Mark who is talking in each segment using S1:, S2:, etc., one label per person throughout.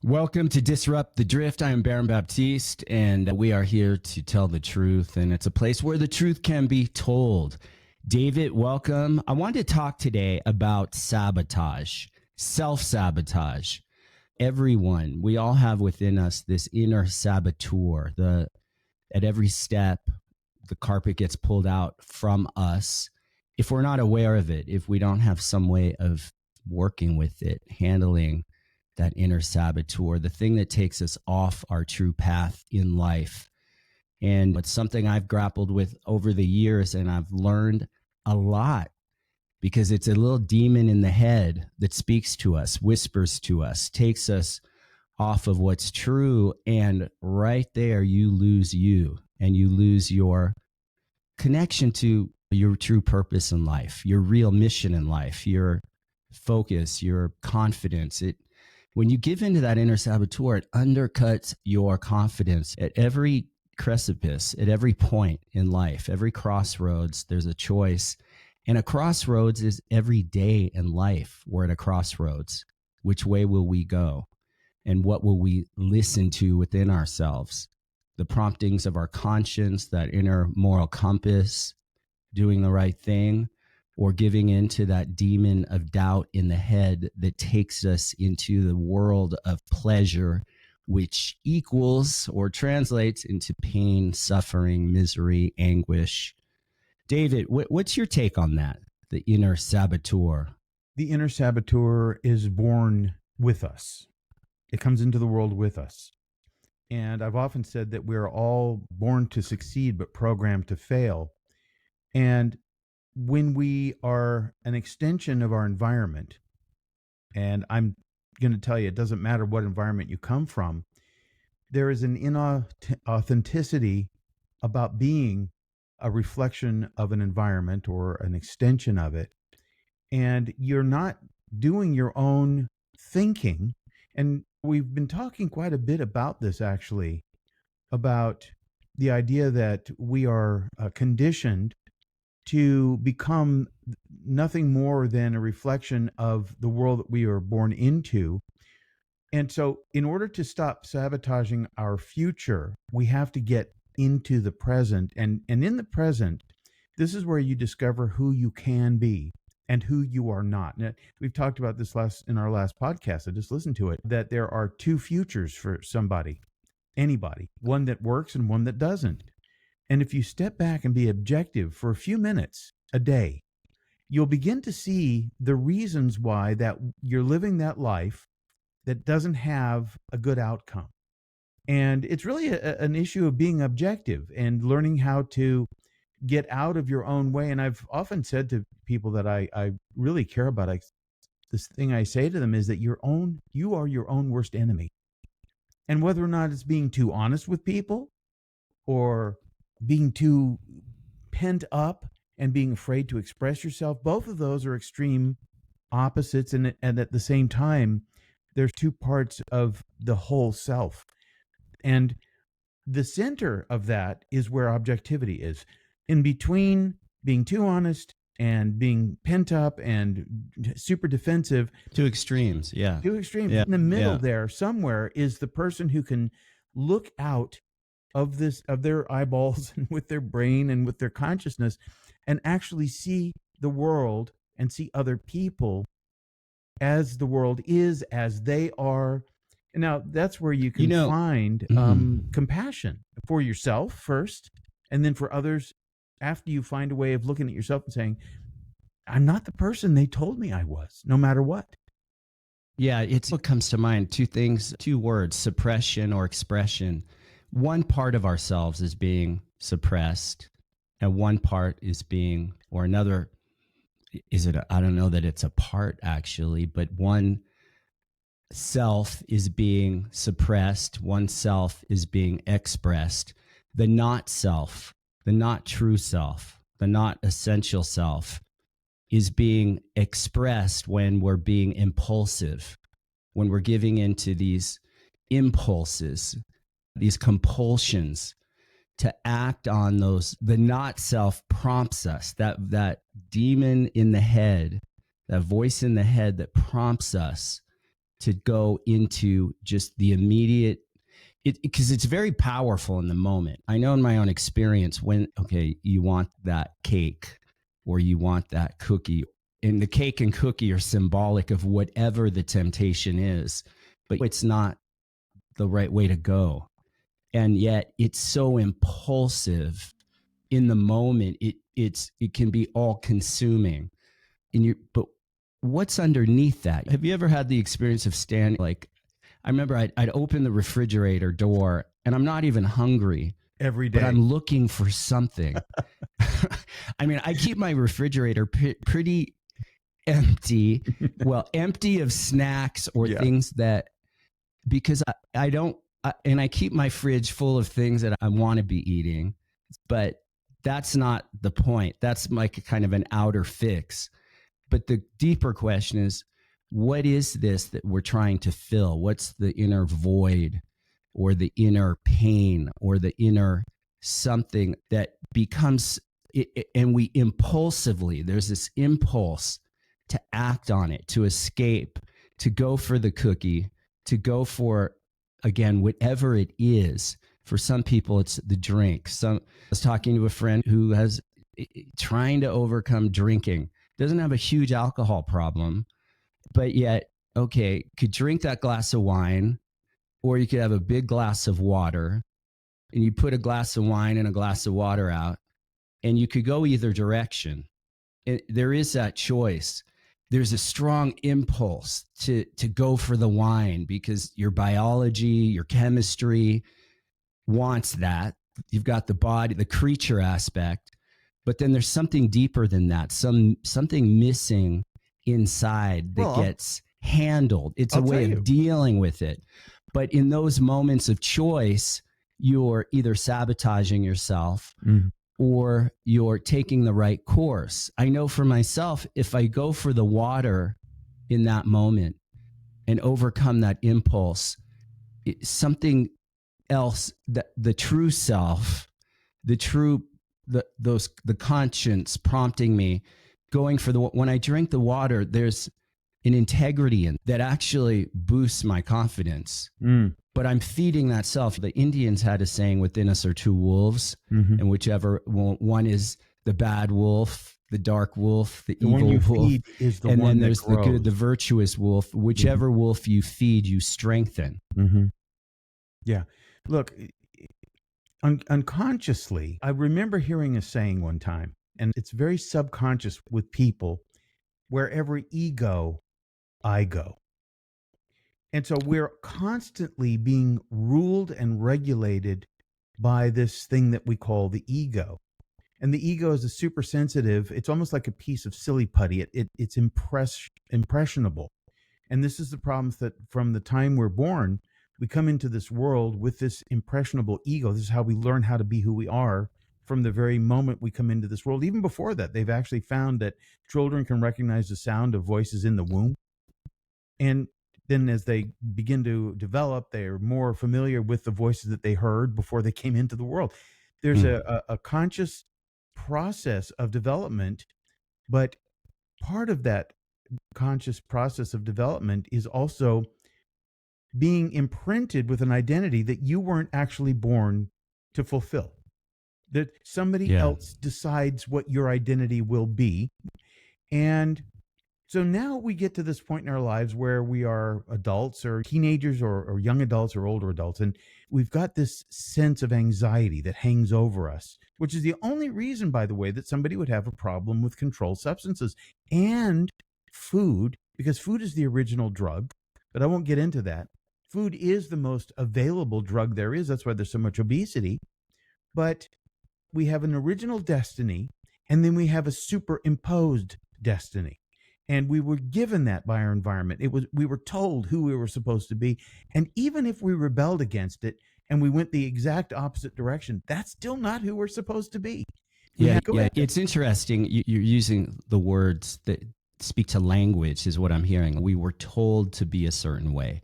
S1: Welcome to Disrupt the Drift. I am Baptiste, and we are here to tell the truth, and it's a place where the truth can be told. David, welcome. I wanted to talk today about sabotage, self-sabotage. Everyone, we all have within us this inner saboteur. At every step, the carpet gets pulled out from us. If we're not aware of it, if we don't have some way of working with it, handling that inner saboteur, the thing that takes us off our true path in life. And it's something I've grappled with over the years, and I've learned a lot because it's a little demon in the head that speaks to us, whispers to us, takes us off of what's true. And right there, you lose you, and you lose your connection to your true purpose in life, your real mission in life, your focus, your confidence. When you give into that inner saboteur, it undercuts your confidence at every precipice, at every point in life, every crossroads. There's a choice. And a crossroads is every day in life. We're at a crossroads. Which way will we go? And what will we listen to within ourselves? The promptings of our conscience, that inner moral compass, doing the right thing, or giving into that demon of doubt in the head that takes us into the world of pleasure, which equals or translates into pain, suffering, misery, anguish. David, what's your take on that, the inner saboteur?
S2: The inner saboteur is born with us. It comes into the world with us. And I've often said that we're all born to succeed, but programmed to fail. And when we are an extension of our environment, and I'm going to tell you, it doesn't matter what environment you come from, there is an inauthenticity about being a reflection of an environment or an extension of it. And you're not doing your own thinking. And we've been talking quite a bit about this, actually, about the idea that we are conditioned to become nothing more than a reflection of the world that we are born into. And so in order to stop sabotaging our future, we have to get into the present. And in the present, this is where you discover who you can be and who you are not. Now, we've talked about this in our last podcast. I just listened to it, that there are two futures for somebody, anybody, one that works and one that doesn't. And if you step back and be objective for a few minutes a day, you'll begin to see the reasons why that you're living that life that doesn't have a good outcome. And it's really an issue of being objective and learning how to get out of your own way. And I've often said to people that I really care about, this thing I say to them is that you are your own worst enemy. And whether or not it's being too honest with people or being too pent up and being afraid to express yourself, both of those are extreme opposites. And at the same time, there's two parts of the whole self. And the center of that is where objectivity is. In between being too honest and being pent up and super defensive.
S1: Two extremes, yeah.
S2: Two extremes.
S1: Yeah.
S2: In the middle there, somewhere, is the person who can look out of their eyeballs and with their brain and with their consciousness and actually see the world and see other people as the world is, as they are. And now that's where you can find compassion for yourself first, and then for others after you find a way of looking at yourself and saying, I'm not the person they told me I was, no matter what.
S1: Yeah, it's what comes to mind. Two words, suppression or expression. One part of ourselves is being suppressed, and one part is being, or another, I don't know that it's a part actually, but one self is being suppressed, one self is being expressed. The not self, the not true self, the not essential self is being expressed when we're being impulsive, when we're giving into these impulses, these compulsions to act on those. The not self prompts us, that demon in the head, that voice in the head that prompts us to go into just the immediate, because it's very powerful in the moment. I know in my own experience when, okay, you want that cake or you want that cookie, and the cake and cookie are symbolic of whatever the temptation is, but it's not the right way to go. And yet it's so impulsive in the moment. It can be all consuming. But what's underneath that? Have you ever had the experience of standing, like, I remember I'd open the refrigerator door and I'm not even hungry
S2: every day,
S1: but I'm looking for something. I mean, I keep my refrigerator pretty empty, well, empty of snacks or things that, because I don't, and I keep my fridge full of things that I want to be eating, but that's not the point. That's like kind of an outer fix. But the deeper question is, what is this that we're trying to fill? What's the inner void or the inner pain or the inner something that becomes, and we impulsively, there's this impulse to act on it, to escape, to go for the cookie, to go for, again, whatever it is. For some people, it's the drink. I was talking to a friend who has trying to overcome drinking, doesn't have a huge alcohol problem, but yet, okay, could drink that glass of wine, or you could have a big glass of water, and you put a glass of wine and a glass of water out, and you could go either direction. There is that choice. There's a strong impulse to go for the wine because your biology, your chemistry wants that. You've got the body, the creature aspect, but then there's something deeper than that, something missing inside that gets handled. It's a way of dealing with it. But in those moments of choice, you're either sabotaging yourself or you're taking the right course. I know for myself, if I go for the water in that moment and overcome that impulse, something else, that the true self, the conscience prompting me, going for when I drink the water, there's an integrity in that actually boosts my confidence. But I'm feeding that self. The Indians had a saying, within us are two wolves, and whichever one is the bad wolf, the dark wolf, the evil wolf,
S2: feed is the
S1: and
S2: one
S1: then
S2: that
S1: there's
S2: grows.
S1: the good, the virtuous wolf. Whichever wolf you feed, you strengthen.
S2: Yeah. Look, unconsciously, I remember hearing a saying one time, and it's very subconscious with people: wherever ego, I go. And so we're constantly being ruled and regulated by this thing that we call the ego. And the ego is a super sensitive, it's almost like a piece of silly putty. It's impressionable. And this is the problem, that from the time we're born, we come into this world with this impressionable ego. This is how we learn how to be who we are from the very moment we come into this world. Even before that, they've actually found that children can recognize the sound of voices in the womb. And then as they begin to develop, they're more familiar with the voices that they heard before they came into the world. There's a conscious process of development, but part of that conscious process of development is also being imprinted with an identity that you weren't actually born to fulfill, that somebody else decides what your identity will be. And so now we get to this point in our lives where we are adults or teenagers or young adults or older adults, and we've got this sense of anxiety that hangs over us, which is the only reason, by the way, that somebody would have a problem with controlled substances and food, because food is the original drug. But I won't get into that. Food is the most available drug there is. That's why there's so much obesity. But we have an original destiny, and then we have a superimposed destiny. And we were given that by our environment. We were told who we were supposed to be. And even if we rebelled against it and we went the exact opposite direction, that's still not who we're supposed to be.
S1: It's interesting. You're using the words that speak to language is what I'm hearing. We were told to be a certain way,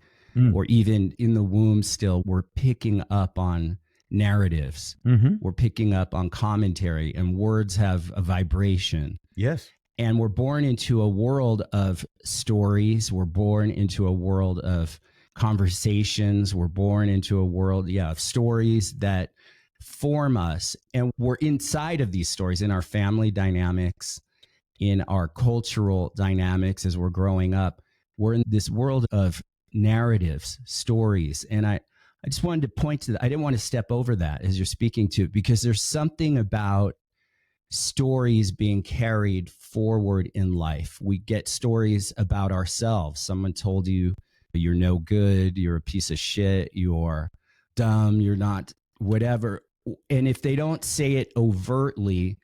S1: or even in the womb still, we're picking up on narratives. We're picking up on commentary, and words have a vibration.
S2: Yes.
S1: And we're born into a world of stories. We're born into a world of conversations. We're born into a world, of stories that form us. And we're inside of these stories in our family dynamics, in our cultural dynamics as we're growing up. We're in this world of narratives, stories. And I just wanted to point to that. I didn't want to step over that as you're speaking to it, because there's something about stories being carried forward in life. We get stories about ourselves. Someone told you you're no good, you're a piece of shit, you're dumb, you're not whatever. And if they don't say it overtly,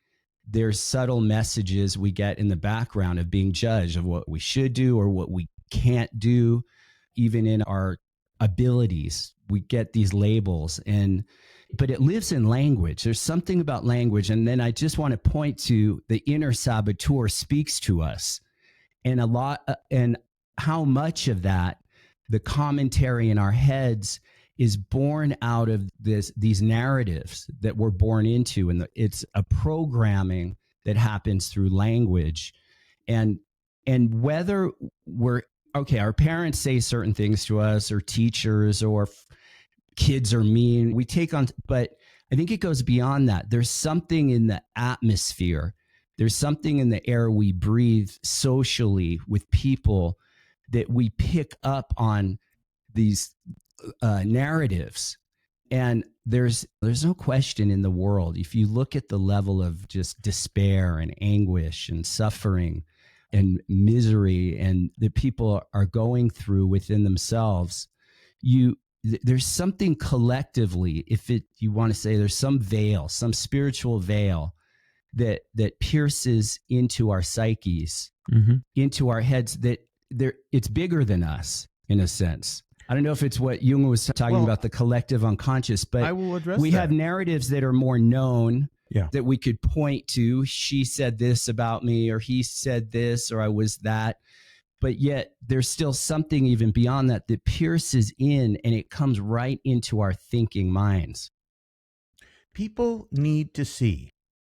S1: there's subtle messages we get in the background of being judged of what we should do or what we can't do, even in our abilities. We get these labels, but it lives in language. There's something about language. And then I just want to point to the inner saboteur speaks to us, and and how much of that, the commentary in our heads, is born out of these narratives that we're born into. And it's a programming that happens through language. And whether we're, okay, our parents say certain things to us, or teachers, or kids are mean, we take on, but I think it goes beyond that. There's something in the atmosphere. There's something in the air we breathe socially with people that we pick up on these narratives. And there's no question in the world, if you look at the level of just despair and anguish and suffering and misery and that people are going through within themselves, there's something collectively, you want to say, there's some veil, some spiritual veil that pierces into our psyches, into our heads, that it's bigger than us in a sense. I don't know if it's what Jung was talking about, the collective unconscious, but
S2: I will address
S1: we
S2: that.
S1: have narratives that are more known, that we could point to. She said this about me, or he said this, or I was that. But yet there's still something even beyond that pierces in, and it comes right into our thinking minds.
S2: People need to see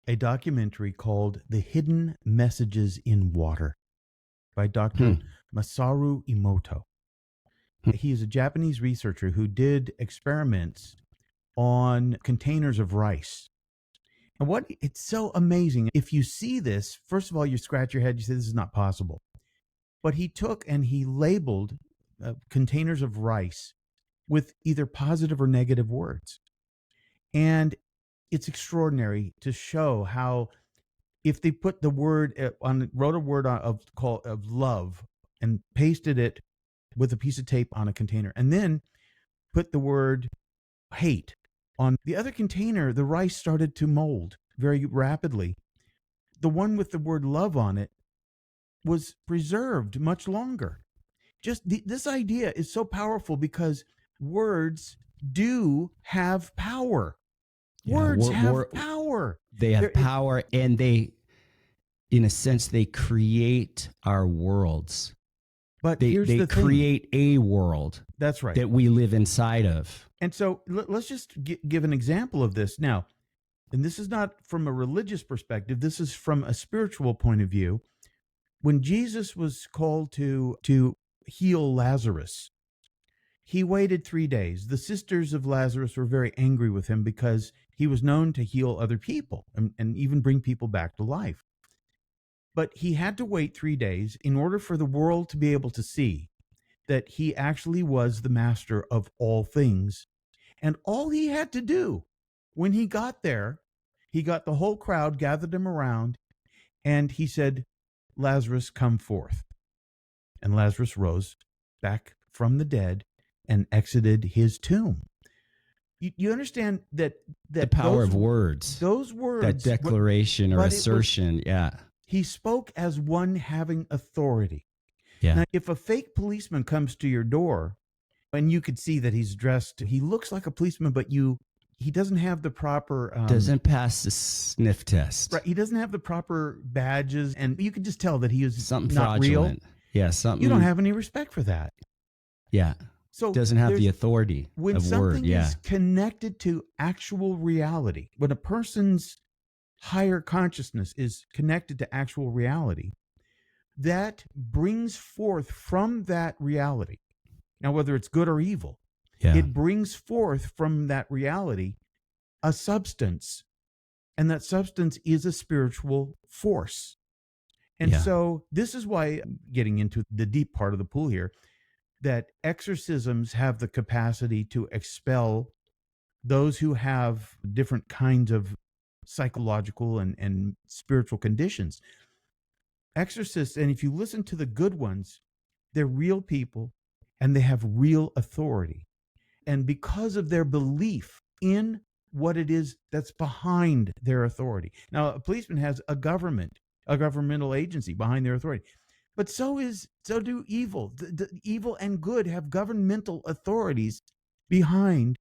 S2: a documentary called The Hidden Messages in Water by Dr. Masaru Emoto. He is a Japanese researcher who did experiments on containers of rice. And it's so amazing. If you see this, first of all, you scratch your head, you say, this is not possible. But he took and he labeled containers of rice with either positive or negative words. And it's extraordinary to show how, if they put the word wrote a word of love and pasted it with a piece of tape on a container, and then put the word hate on the other container, the rice started to mold very rapidly. The one with the word love on it was preserved much longer. Just this idea is so powerful, because words do have power. Words have power.
S1: They have power, and they, in a sense, they create our worlds.
S2: But
S1: they create a world.
S2: That's right.
S1: That we live inside of.
S2: And so let's just give an example of this now. And this is not from a religious perspective. This is from a spiritual point of view. When Jesus was called to heal Lazarus, he waited 3 days. The sisters of Lazarus were very angry with him because he was known to heal other people and even bring people back to life. But he had to wait 3 days in order for the world to be able to see that he actually was the master of all things. And all he had to do when he got there, he got the whole crowd, gathered them around, and he said, Lazarus, come forth. And Lazarus rose back from the dead and exited his tomb. You understand that
S1: the power of words,
S2: those words,
S1: that declaration or assertion.
S2: He spoke as one having authority.
S1: Yeah.
S2: Now, if a fake policeman comes to your door and you could see that he's dressed, he looks like a policeman, but he doesn't have the proper...
S1: doesn't pass the sniff test.
S2: Right. He doesn't have the proper badges, and you can just tell that he is
S1: something
S2: not
S1: fraudulent.
S2: Real.
S1: Yeah, something...
S2: You don't have any respect for that.
S1: Yeah.
S2: So
S1: doesn't have the authority
S2: when
S1: of
S2: something
S1: word. Yeah.
S2: is connected to actual reality, when a person's higher consciousness is connected to actual reality, that brings forth from that reality. Now, whether it's good or evil,
S1: Yeah.
S2: it brings forth from that reality a substance, and that substance is a spiritual force. And
S1: Yeah.
S2: so this is why, getting into the deep part of the pool here, that exorcisms have the capacity to expel those who have different kinds of psychological and spiritual conditions. Exorcists, and if you listen to the good ones, they're real people and they have real authority. And because of their belief in what it is that's behind their authority. Now, a policeman has a governmental agency behind their authority. But so do evil. The evil and good have governmental authorities behind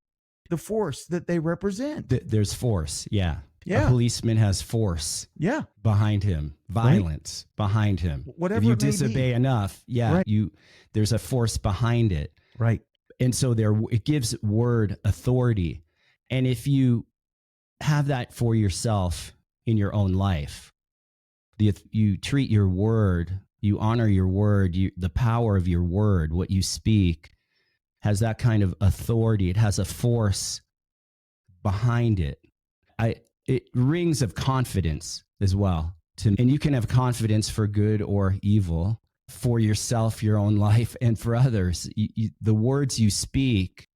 S2: the force that they represent.
S1: There's force. Yeah.
S2: Yeah.
S1: A policeman has force
S2: Yeah.
S1: behind him, violence behind him.
S2: Whatever
S1: if you
S2: it may
S1: disobey
S2: be.
S1: enough, yeah,
S2: Right.
S1: there's a force behind it.
S2: Right.
S1: And so it gives word authority. And if you have that for yourself in your own life, you treat your word, you honor your word, the power of your word, what you speak has that kind of authority. It has a force behind it. It rings of confidence as well. And you can have confidence for good or evil, for yourself, your own life, and for others. The words you speak,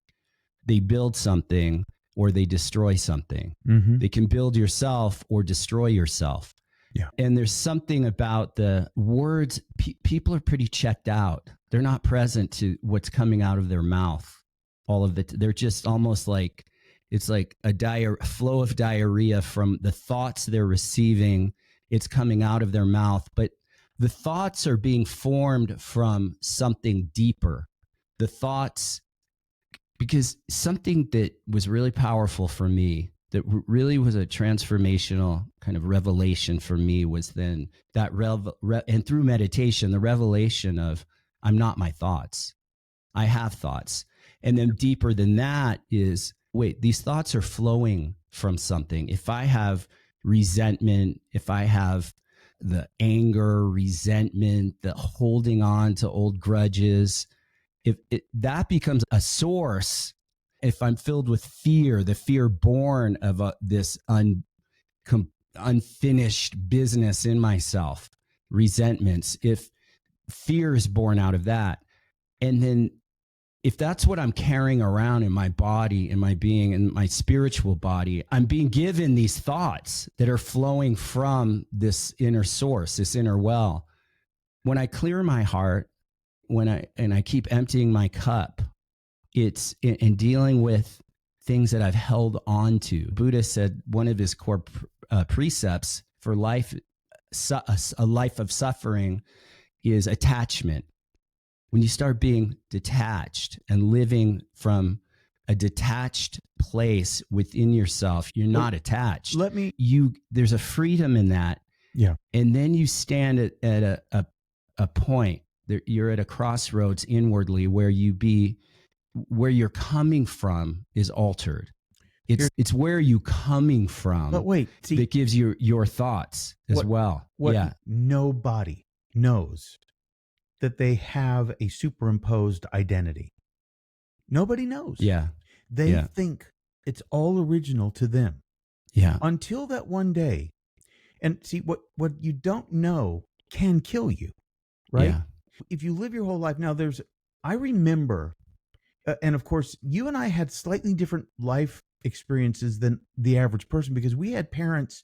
S1: they build something or they destroy something.
S2: Mm-hmm.
S1: They can build yourself or destroy yourself.
S2: Yeah.
S1: And there's something about the words, people are pretty checked out. They're not present to what's coming out of their mouth. All of it. They're just almost like, it's like a flow of diarrhea from the thoughts they're receiving. It's coming out of their mouth, but the thoughts are being formed from something deeper. The thoughts, because something that was really powerful for me, that really was a transformational kind of revelation for me, was then that and through meditation, the revelation of I'm not my thoughts. I have thoughts. And then deeper than that is, wait, these thoughts are flowing from something. If I have resentment, if I have the anger, resentment, the holding on to old grudges, if that becomes a source, if I'm filled with fear, the fear born of this unfinished business in myself, resentments, if fear is born out of that, and then if that's what I'm carrying around in my body, in my being, in my spiritual body, I'm being given these thoughts that are flowing from this inner source, this inner well. When I clear my heart, and I keep emptying my cup, it's in dealing with things that I've held on to. Buddha said one of his core precepts for life, a life of suffering, is attachment. When you start being detached and living from a detached place within yourself, you're not attached. There's a freedom in that.
S2: Yeah.
S1: And then you stand at a point. You're at a crossroads inwardly where you're coming from is altered. It's where you coming from.
S2: But wait, see,
S1: that gives you your thoughts as well. Yeah.
S2: Nobody knows that they have a superimposed identity. Nobody knows.
S1: Yeah.
S2: They think it's all original to them.
S1: Yeah.
S2: Until that one day. And see, what you don't know can kill you, right?
S1: Yeah.
S2: If you live your whole life, I remember, and of course, you and I had slightly different life experiences than the average person because we had parents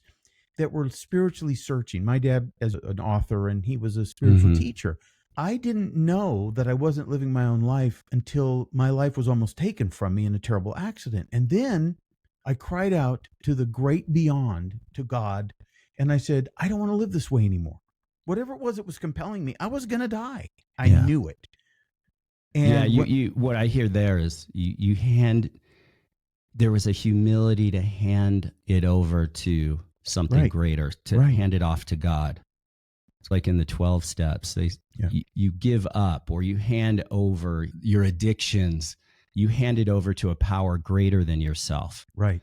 S2: that were spiritually searching. My dad as an author, and he was a spiritual teacher. I didn't know that I wasn't living my own life until my life was almost taken from me in a terrible accident. And then I cried out to the great beyond, to God, and I said, I don't want to live this way anymore. Whatever it was that was compelling me, I was going to die. I knew it. And
S1: what I hear there is there was a humility to hand it over to something greater, to hand it off to God. It's like in the 12 steps, you give up, or you hand over your addictions. You hand it over to a power greater than yourself.
S2: Right.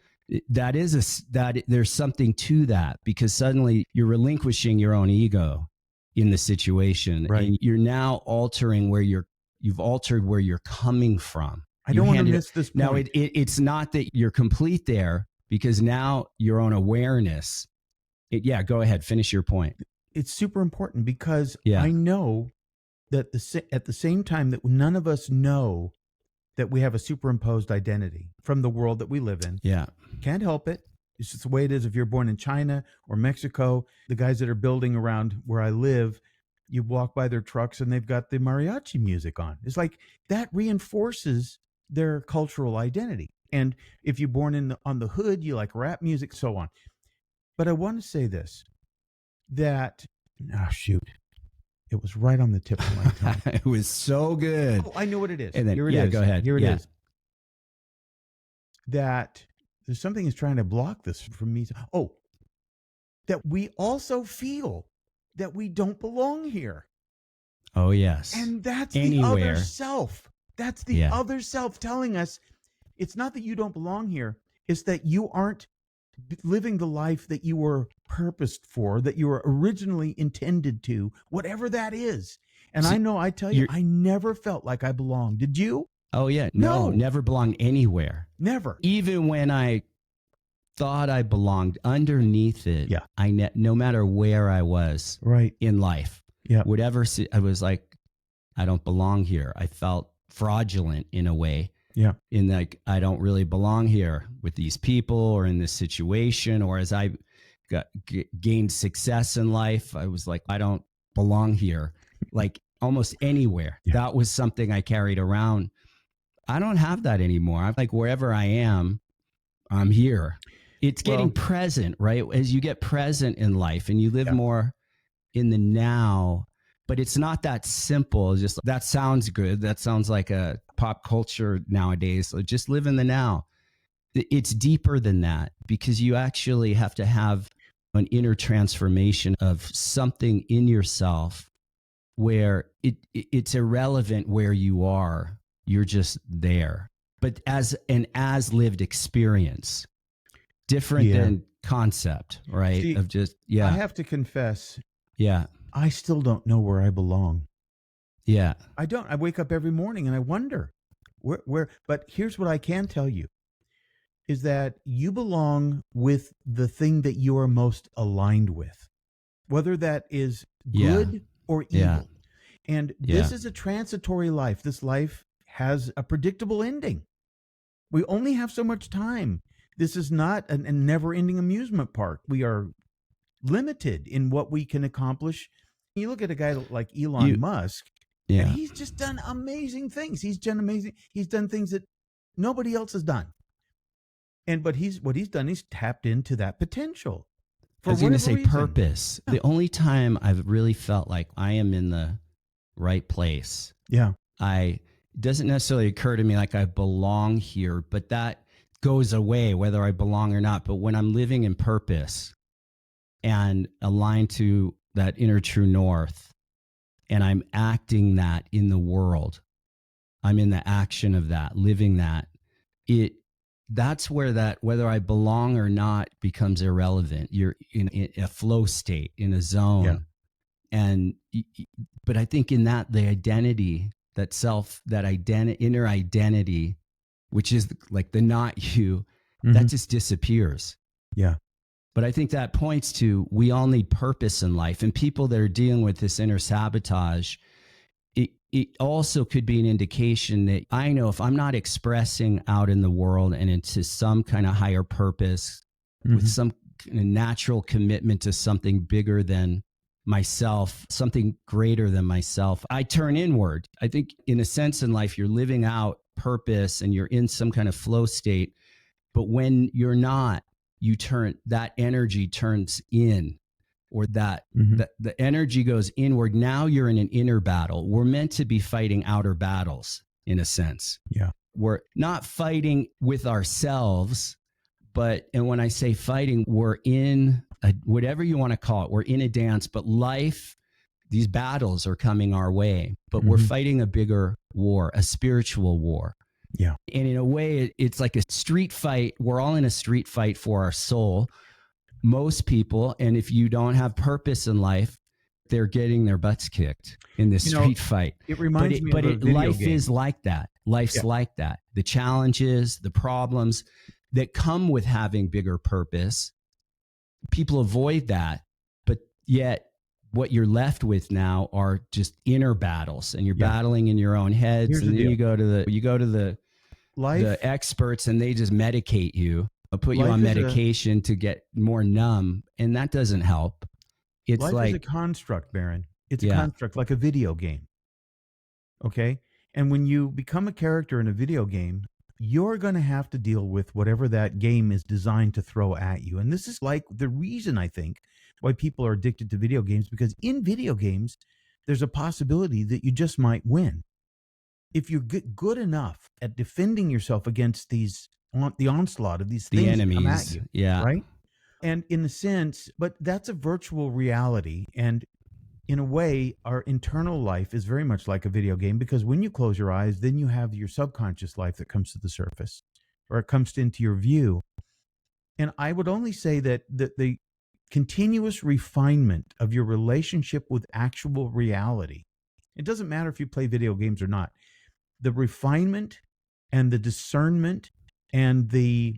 S1: That is that there's something to that, because suddenly you're relinquishing your own ego in the situation,
S2: Right.
S1: and you're now altering you've altered where you're coming from.
S2: I
S1: You
S2: don't want to
S1: handed
S2: miss this point.
S1: Now it's not that you're complete there, because now your own awareness. Yeah, go ahead, finish your point.
S2: It's super important because
S1: Yeah.
S2: I know that at the same time that none of us know that we have a superimposed identity from the world that we live in.
S1: Yeah.
S2: Can't help it. It's just the way it is. If you're born in China or Mexico, the guys that are building around where I live, you walk by their trucks and they've got the mariachi music on. It's like that reinforces their cultural identity. And if you're born on the hood, you like rap music, so on. But I want to say this, that, it was right on the tip of my tongue.
S1: It was so good.
S2: Oh, I know what it is.
S1: And then,
S2: Here it is.
S1: Go ahead.
S2: Here it is. That there's something that's trying to block this from me. Oh, that we also feel that we don't belong here.
S1: Oh, yes.
S2: And that's
S1: Anywhere.
S2: the other self. That's the other self telling us it's not that you don't belong here. It's that you aren't living the life that you were purposed for, that you were originally intended to, whatever that is. And so I tell you, I never felt like I belonged. Did you?
S1: Oh, yeah. No, never belonged anywhere.
S2: Never.
S1: Even when I thought I belonged, underneath it, no matter where I was in life, whatever, I was like, I don't belong here. I felt fraudulent in a way.
S2: Yeah.
S1: In like, I don't really belong here with these people or in this situation. Or as I gained success in life, I was like, I don't belong here. Like almost anywhere. Yeah. That was something I carried around. I don't have that anymore. I'm like, wherever I am, I'm here. It's getting present, right? As you get present in life and you live more in the now, but it's not that simple. It's just, that sounds good. That sounds like a pop culture nowadays. So just live in the now. It's deeper than that, because you actually have to have an inner transformation of something in yourself where it's irrelevant where you are. You're just there. But as lived experience, different than concept, right?
S2: See,
S1: of just,
S2: I have to confess. Yeah. I still don't know where I belong.
S1: Yeah.
S2: I don't. I wake up every morning and I wonder where, but here's what I can tell you is that you belong with the thing that you are most aligned with, whether that is good or evil.
S1: Yeah.
S2: And this is a transitory life. This life has a predictable ending. We only have so much time. This is not a never-ending amusement park. We are limited in what we can accomplish. You look at a guy like Elon Musk, and he's just done amazing things. He's done things that nobody else has done. But what he's done is tapped into that potential.
S1: I was going to say purpose. Yeah. The only time I've really felt like I am in the right place.
S2: Yeah.
S1: It doesn't necessarily occur to me like I belong here, but that goes away whether I belong or not. But when I'm living in purpose and aligned to that inner true north, and I'm acting that in the world, I'm in the action of that, living that, that's where that, whether I belong or not, becomes irrelevant. You're in a flow state, in a zone. Yeah. But I think in that, the identity, inner identity, which is like the not you, that just disappears.
S2: Yeah.
S1: But I think that points to, we all need purpose in life, and people that are dealing with this inner sabotage, it also could be an indication that I know if I'm not expressing out in the world and into some kind of higher purpose with some natural commitment to something bigger than myself, something greater than myself, I turn inward. I think in a sense in life, you're living out purpose and you're in some kind of flow state. But when you're not, that energy turns in, or that the energy goes inward. Now you're in an inner battle. We're meant to be fighting outer battles in a sense.
S2: Yeah.
S1: We're not fighting with ourselves, and when I say fighting, we're in whatever you want to call it, we're in a dance, but life, these battles are coming our way, but we're fighting a bigger war, a spiritual war.
S2: Yeah.
S1: And in a way, it's like a street fight. We're all in a street fight for our soul. Most people, and if you don't have purpose in life, they're getting their butts kicked in this street fight.
S2: It reminds me of a video
S1: life
S2: game.
S1: is like that. Life's like that. The challenges, the problems that come with having bigger purpose, people avoid that. But yet what you're left with now are just inner battles, and you're battling in your own heads.
S2: Here's
S1: and
S2: the
S1: then
S2: deal.
S1: you go to the experts, and they just medicate you, put you on medication to get more numb. And that doesn't help. It's
S2: life is a construct, Baron. It's a construct, like a video game. Okay? And when you become a character in a video game, you're going to have to deal with whatever that game is designed to throw at you. And this is like the reason, I think, why people are addicted to video games, because in video games, there's a possibility that you just might win. If you get good enough at defending yourself against the onslaught of these things that come at you, right? And in the sense, but that's a virtual reality. And in a way, our internal life is very much like a video game, because when you close your eyes, then you have your subconscious life that comes to the surface, or it comes into your view. And I would only say that the continuous refinement of your relationship with actual reality, it doesn't matter if you play video games or not, the refinement and the discernment and the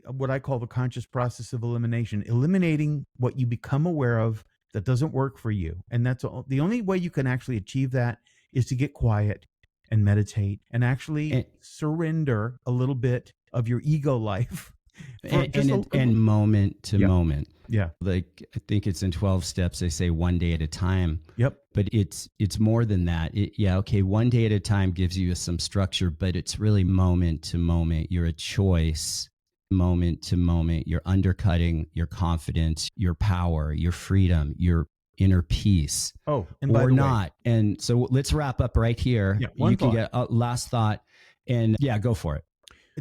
S2: what I call the conscious process of elimination, eliminating what you become aware of that doesn't work for you. And that's the only way you can actually achieve that, is to get quiet and meditate and actually surrender a little bit of your ego life.
S1: And moment to moment.
S2: Yeah.
S1: Like, I think it's in 12 steps. They say one day at a time.
S2: Yep.
S1: But it's more than that. Okay. One day at a time gives you some structure, but it's really moment to moment. You're a choice. Moment to moment. You're undercutting your confidence, your power, your freedom, your inner peace.
S2: Oh, and by the
S1: not. Way. And so let's wrap up right here.
S2: Yeah,
S1: you can get a last thought, and go for it.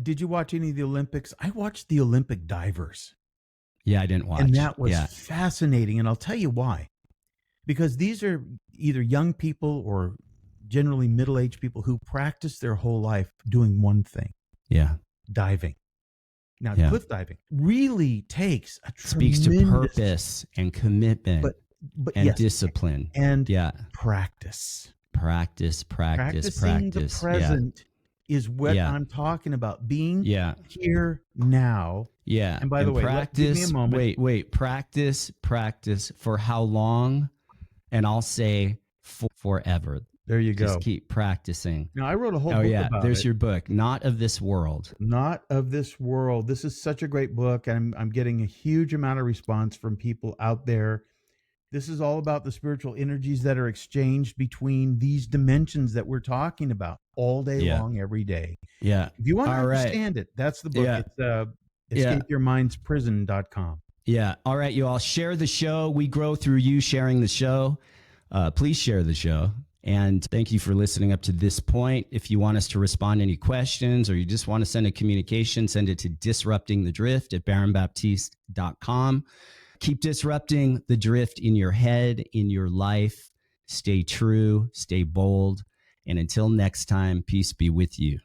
S2: Did you watch any of the Olympics? I watched the Olympic divers.
S1: Yeah, I didn't watch.
S2: And that was fascinating. And I'll tell you why. Because these are either young people or generally middle-aged people who practice their whole life doing one thing.
S1: Yeah.
S2: Diving. Now, cliff diving really takes a
S1: speaks to purpose and commitment, and discipline
S2: and practice. Practicing the present is what I'm talking about. Being here now.
S1: Yeah.
S2: And by the way,
S1: practice.
S2: Give me a moment.
S1: Wait. Practice for how long? And I'll say forever.
S2: There you go.
S1: Just keep practicing.
S2: Now, I wrote a whole book about it.
S1: There's your book, Not of This World.
S2: Not of This World. This is such a great book. I'm getting a huge amount of response from people out there. This is all about the spiritual energies that are exchanged between these dimensions that we're talking about all day long, every day.
S1: Yeah.
S2: If you want to understand it, that's the book. It's escapeyourmindsprison.com.
S1: Yeah. All right, you all. Share the show. We grow through you sharing the show. Please share the show. And thank you for listening up to this point. If you want us to respond to any questions, or you just want to send a communication, send it to disruptingthedrift@baronbaptiste.com. Keep disrupting the drift in your head, in your life. Stay true, stay bold. And until next time, peace be with you.